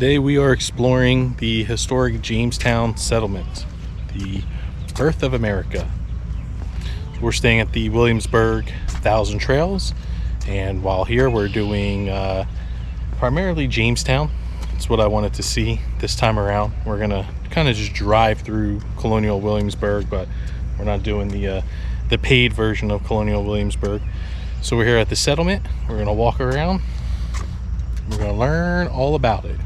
Today we are exploring the historic Jamestown settlement, the birth of America. We're staying at the Williamsburg Thousand Trails, and while here we're doing primarily Jamestown. That's what I wanted to see this time around. We're gonna kind of just drive through colonial Williamsburg, but we're not doing the paid version of colonial Williamsburg. So we're here at the settlement. We're gonna walk around. We're gonna learn all about it.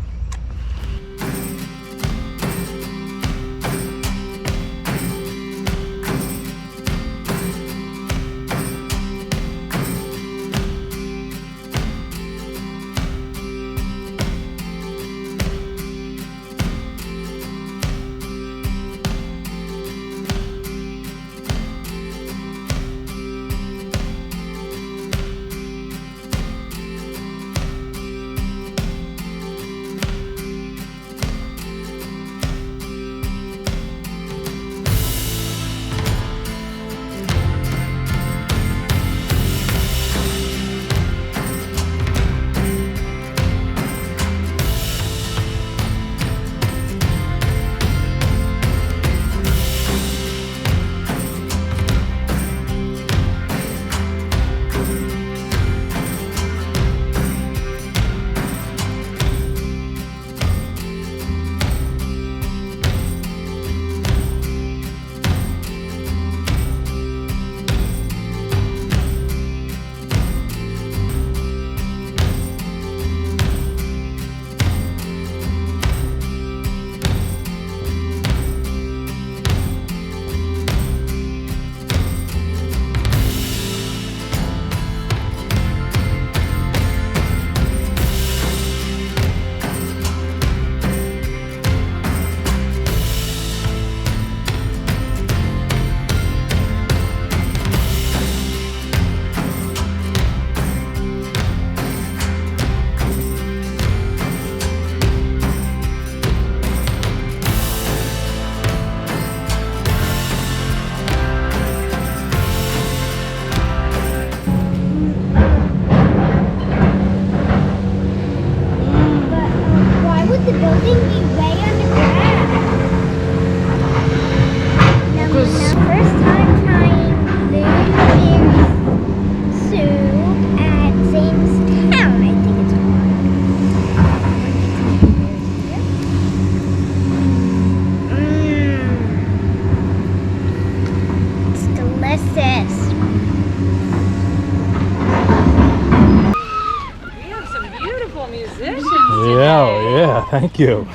Yeah, thank you.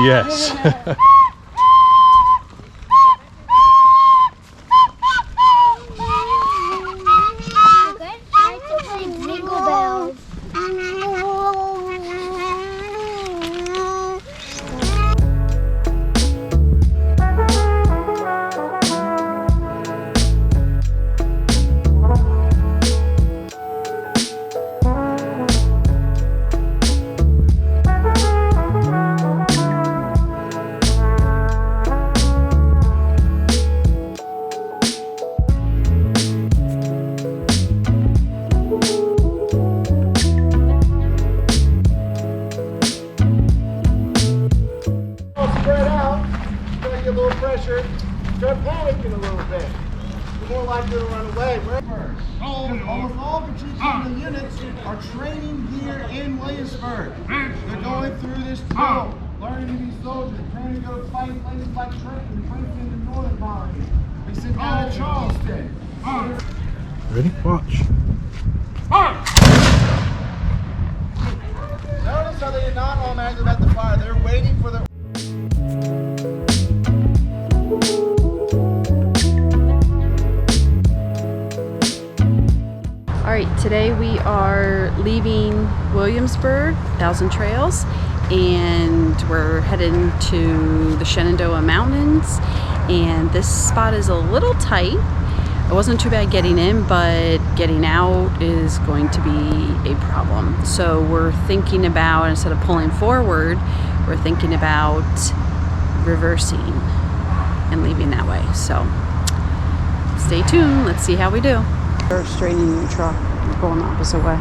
Yes. Start panicking a little bit. You're more likely to run away. Almost all particular units are training here in Williamsburg. They're going through this drill, learning to be soldiers, training to go fight places like Trenton, Princeton, and Northern Colony. They sent down to Charleston. Ready? Watch. Notice how they did not automatically let the fire. They're waiting for the... Alright, today we are leaving Williamsburg, Thousand Trails, and we're heading to the Shenandoah Mountains, and this spot is a little tight. It wasn't too bad getting in, but getting out is going to be a problem. So we're thinking about, instead of pulling forward, we're thinking about reversing and leaving that way. So stay tuned, let's see how we do. We're straightening the truck, we're going the opposite way.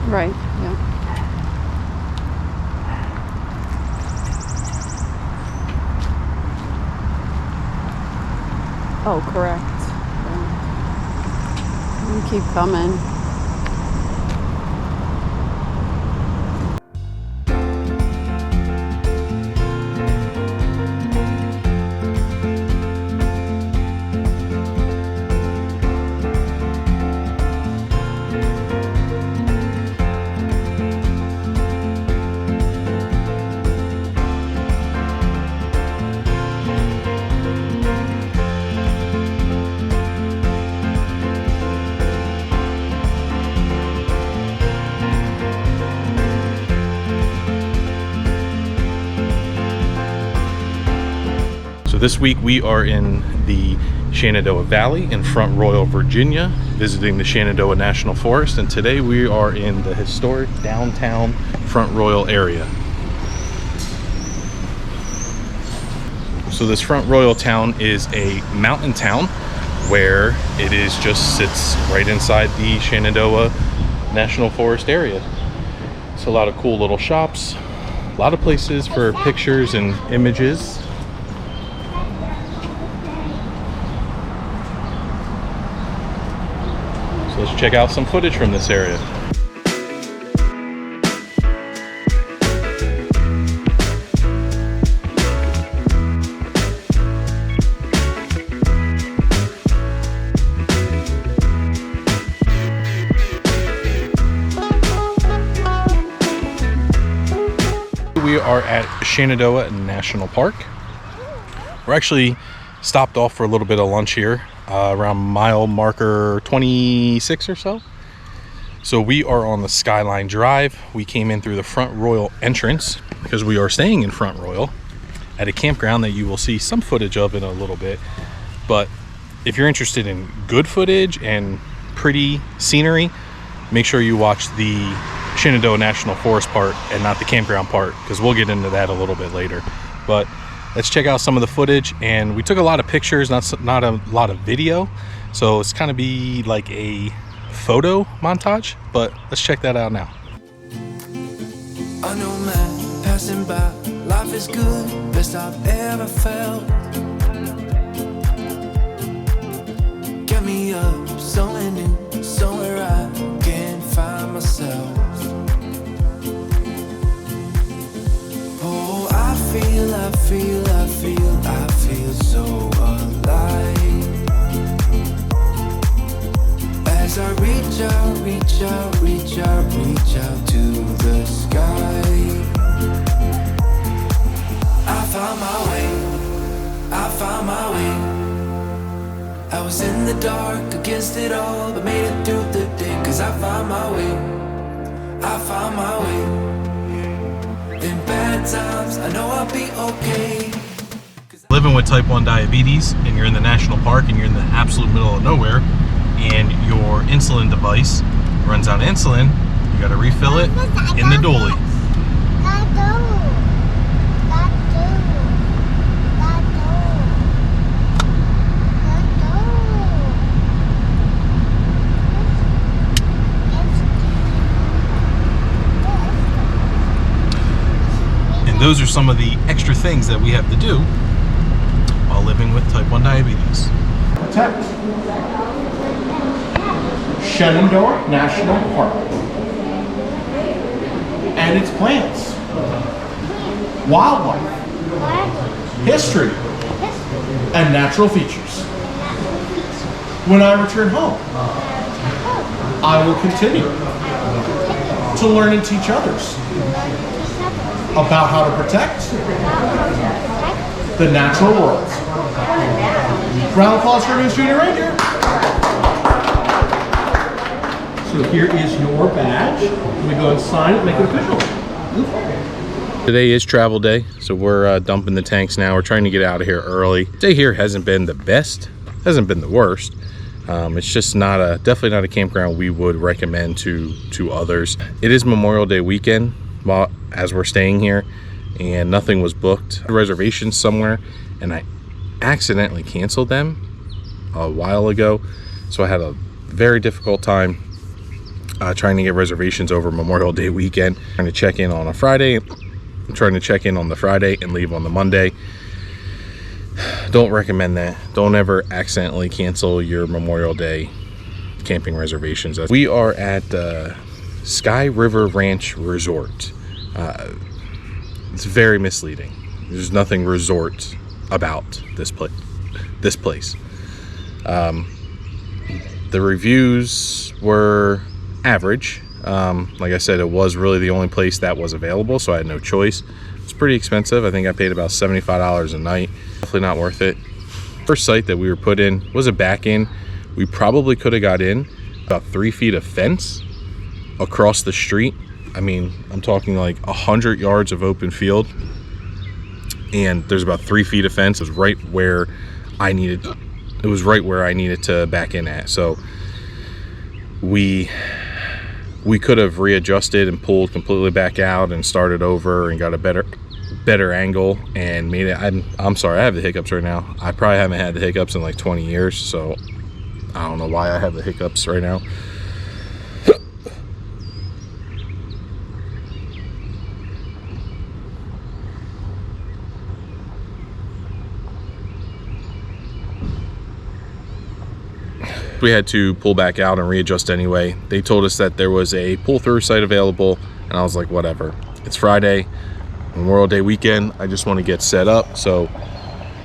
Right, yeah. Oh, correct. Yeah. You keep coming. So this week we are in the Shenandoah Valley in Front Royal, Virginia, visiting the Shenandoah National Forest, and today we are in the historic downtown Front Royal area. So this Front Royal town is a mountain town where it is just sits right inside the Shenandoah National Forest area. It's a lot of cool little shops, a lot of places for pictures and images. So let's check out some footage from this area. We are at Shenandoah National Park. We're actually stopped off for a little bit of lunch here around mile marker 26 or so. So we are on the Skyline Drive. We came in through the Front Royal entrance because we are staying in Front Royal at a campground that you will see some footage of in a little bit. But if you're interested in good footage and pretty scenery, make sure you watch the Shenandoah National Forest part and not the campground part, because we'll get into that a little bit later. But let's check out some of the footage. And we took a lot of pictures, not a lot of video, so it's kind of be like a photo montage, but let's check that out now. I know, man, passing by, life is good, best I've ever felt. Get me up, somewhere new, somewhere I can find myself. Oh, I feel so alive. As I reach out to the sky. I found my way. I was in the dark against it all, but made it through the day. Cause I found my way. In bad times, I know I'll be okay. Living with type 1 diabetes and you're in the national park and you're in the absolute middle of nowhere and your insulin device runs out of insulin, you got to refill it in the dually. And those are some of the extra things that we have to do while living with type 1 diabetes. Protect Shenandoah National Park and its plants, wildlife, history, and natural features. When I return home, I will continue to learn and teach others about how to protect the natural world. Round of applause for our new junior reindeer. So here is your badge. We go and sign it, make it official. Today is travel day, so we're dumping the tanks now. We're trying to get out of here early. Day here hasn't been the best, hasn't been the worst. It's just definitely not a campground we would recommend to others. It is Memorial Day weekend as we're staying here, and nothing was booked. Reservations somewhere, and I accidentally canceled them a while ago, so I had a very difficult time trying to get reservations over Memorial Day weekend. Trying to check in on a Friday, trying to check in on the Friday and leave on the Monday. Don't recommend that. Don't ever accidentally cancel your Memorial Day camping reservations. We are at Sky River Ranch Resort. It's very misleading. There's nothing resort about this place. The reviews were average. Like I said, it was really the only place that was available, so I had no choice. It's pretty expensive. I think I paid about $75 a night. Definitely not worth it. First site that we were put in was a back in. We probably could have got in about 3 feet of fence across the street. I mean, I'm talking like 100 yards of open field, and there's about 3 feet of fence. It was right where I needed. It was right where I needed to back in at. So we could have readjusted and pulled completely back out and started over and got a better angle and made it. I'm sorry, I have the hiccups right now. I probably haven't had the hiccups in like 20 years, so I don't know why I have the hiccups right now. We had to pull back out and readjust anyway. They told us that there was a pull-through site available, and I was like, whatever. It's Friday, Memorial Day weekend. I just want to get set up. So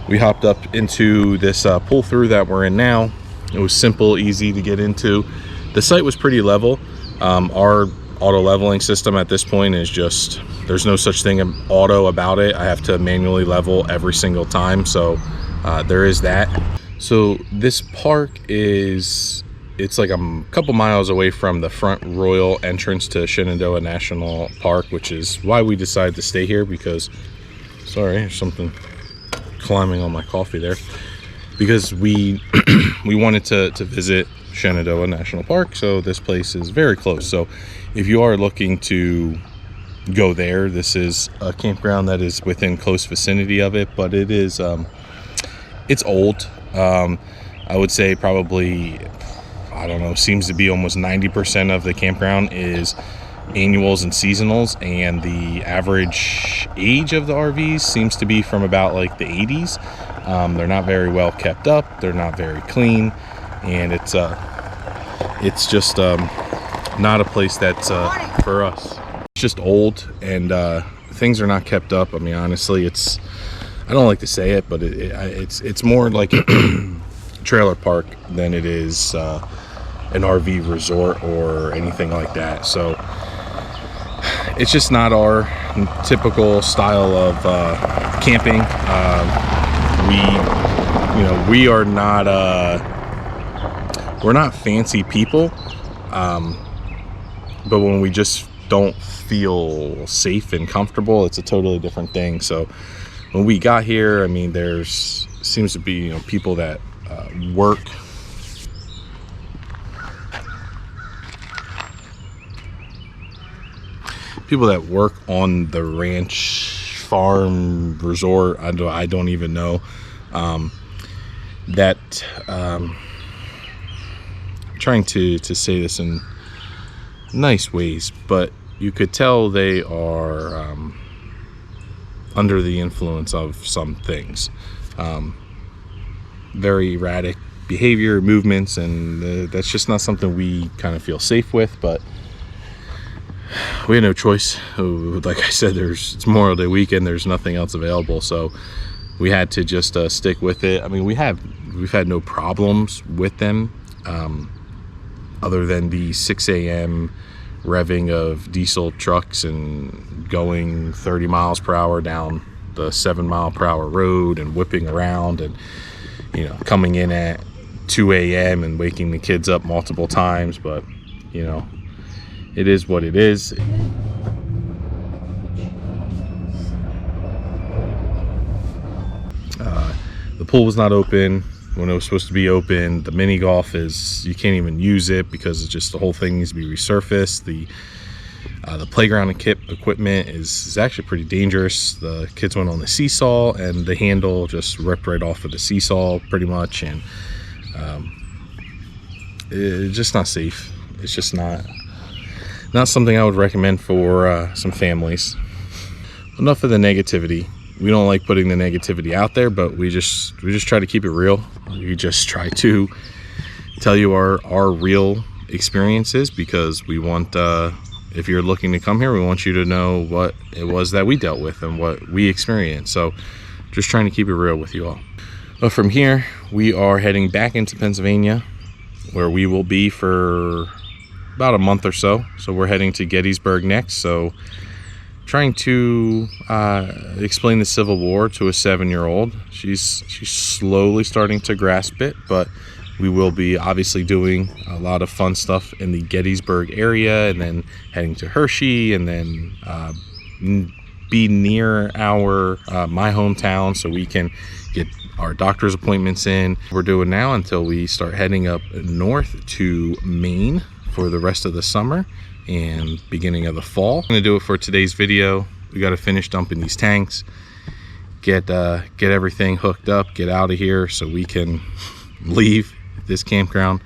we hopped up into this pull-through that we're in now. It was simple, easy to get into. The site was pretty level. Our auto leveling system at this point is just, there's no such thing as auto about it. I have to manually level every single time. So there is that. So this park it's like a couple miles away from the front royal entrance to Shenandoah National Park, which is why we decided to stay here, because, sorry, there's something climbing on my coffee there, because we wanted to visit Shenandoah National Park. So this place is very close. So if you are looking to go there, this is a campground that is within close vicinity of it, but it is it's old. I would say probably, I don't know, seems to be almost 90% of the campground is annuals and seasonals, and the average age of the RVs seems to be from about like the 80s. They're not very well kept up, they're not very clean, and it's just not a place that's for us. It's just old, and things are not kept up. I mean, honestly, I don't like to say it, but it's more like a trailer park than it is an RV resort or anything like that. So it's just not our typical style of camping. We are not we're not fancy people, but when we just don't feel safe and comfortable, it's a totally different thing. So when we got here, I mean, seems to be people that work. People that work on the ranch, farm, resort. I don't even know. Trying to say this in nice ways, but you could tell they are under the influence of some things. Very erratic behavior, movements, and that's just not something we kind of feel safe with, but we had no choice. Like I said, it's Memorial Day weekend, there's nothing else available, so we had to just stick with it. I mean, we've had no problems with them, other than the 6 a.m. revving of diesel trucks and going 30 miles per hour down the 7 mile per hour road and whipping around, and coming in at 2 a.m. and waking the kids up multiple times. But it is what it is. The pool was not open when it was supposed to be open. The mini golf you can't even use it because it's just, the whole thing needs to be resurfaced. The playground equipment is actually pretty dangerous. The kids went on the seesaw and the handle just ripped right off of the seesaw pretty much, and it's just not safe. It's just not something I would recommend for some families. Enough of the negativity. We don't like putting the negativity out there, but we just try to keep it real. We just try to tell you our real experiences, because we want, if you're looking to come here, we want you to know what it was that we dealt with and what we experienced. So just trying to keep it real with you all. But from here, we are heading back into Pennsylvania, where we will be for about a month or so. So we're heading to Gettysburg next. So trying to explain the Civil War to a 7-year-old. She's slowly starting to grasp it, but we will be obviously doing a lot of fun stuff in the Gettysburg area, and then heading to Hershey, and then be near my hometown so we can get our doctor's appointments in. We're doing now until we start heading up north to Maine for the rest of the summer and beginning of the fall. I'm gonna do it for today's video. We got to finish dumping these tanks, get everything hooked up, get out of here so we can leave this campground.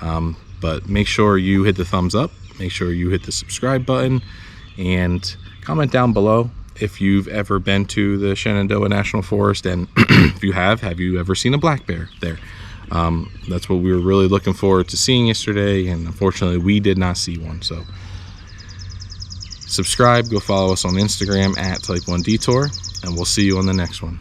But make sure you hit the thumbs up, make sure you hit the subscribe button, and comment down below if you've ever been to the Shenandoah National Forest, and if you have you ever seen a black bear there? That's what we were really looking forward to seeing yesterday, and unfortunately we did not see one. So subscribe, go follow us on Instagram at Type 1 Detour, and we'll see you on the next one.